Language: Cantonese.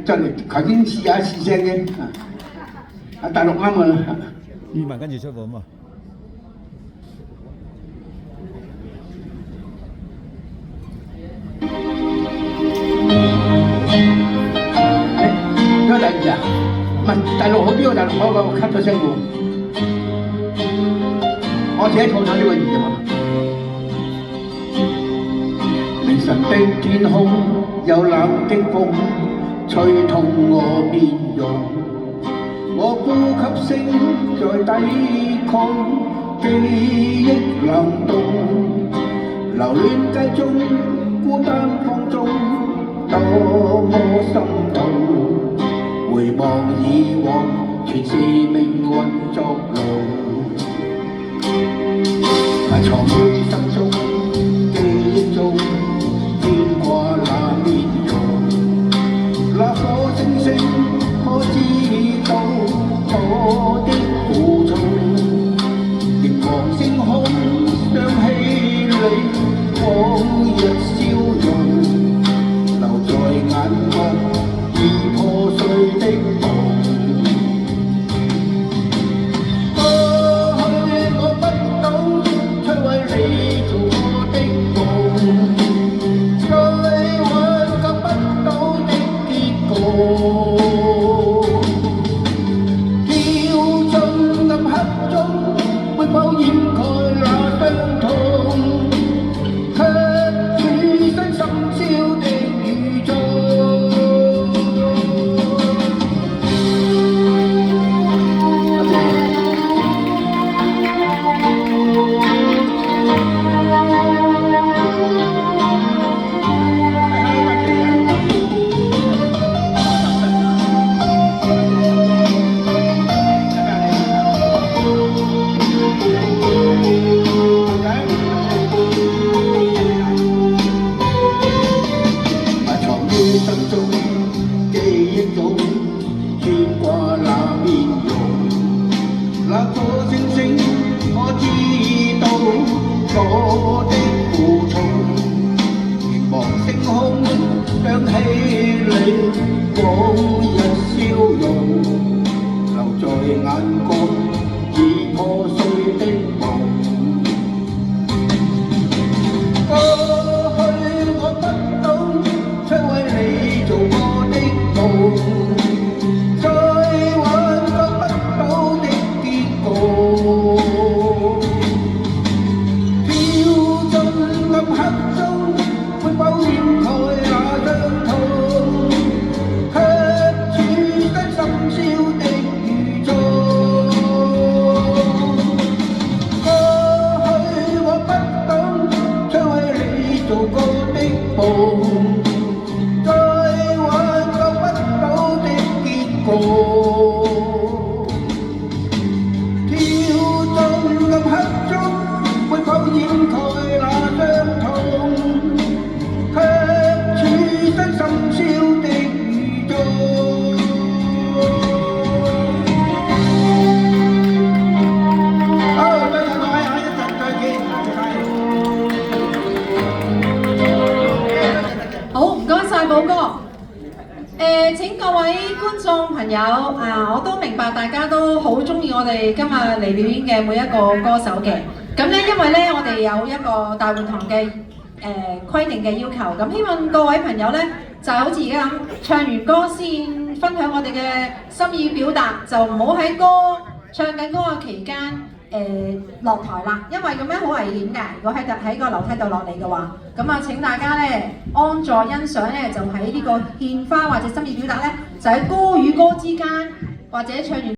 真係頭先試下試聲嘅，大陸啱啊！語文跟住出喎嘛。因為第二啊，唔係大陸好啲喎，大陸我 cut 咗聲喎，我自己錯咗呢個字啫嘛。凌晨的天空有冷的風吹痛我面容，我呼吸聲在抵抗記憶冷凍，留戀街中孤單放縱，多麼心痛。回望以往，全是命運作弄，藏於心中記憶中。那顆星星可知道我的苦衷？凝望星空，想起你往日笑容，留在眼角已破碎的夢。過去我不懂摧毀你做我的夢。跳進暗黑中，會否掩蓋那傷痛？卻處身深宵的雨中。心中記憶中牽掛那面容，那顆星星可知道我的苦衷？凝望星空，想起你往日笑容，留在眼角已破碎的夢。再挽救不到的結局，跳進暗黑中，會否掩蓋那傷痛？卻處身深宵的雨中。過去我不懂摧毀你做過的夢。跳進暗黑中，會否掩蓋那傷痛？卻處身深宵的雨中。好，多謝各位，下一陣再見。好，唔該晒寶哥。請各位觀眾朋友我都明白大家都好中意我哋今日嚟表演嘅每一個歌手嘅。咁咧，因為咧我哋有一個大會堂嘅規定嘅要求，咁希望各位朋友咧就好似而家咁唱完歌先分享我哋嘅心意表達，就唔好喺唱緊歌嘅期間落台啦，因為咁樣好危險嘅。如果喺個樓梯度落嚟嘅話，咁啊請大家咧安坐欣賞咧，就喺呢個獻花或者心意表達咧，就喺歌與歌之間或者唱完。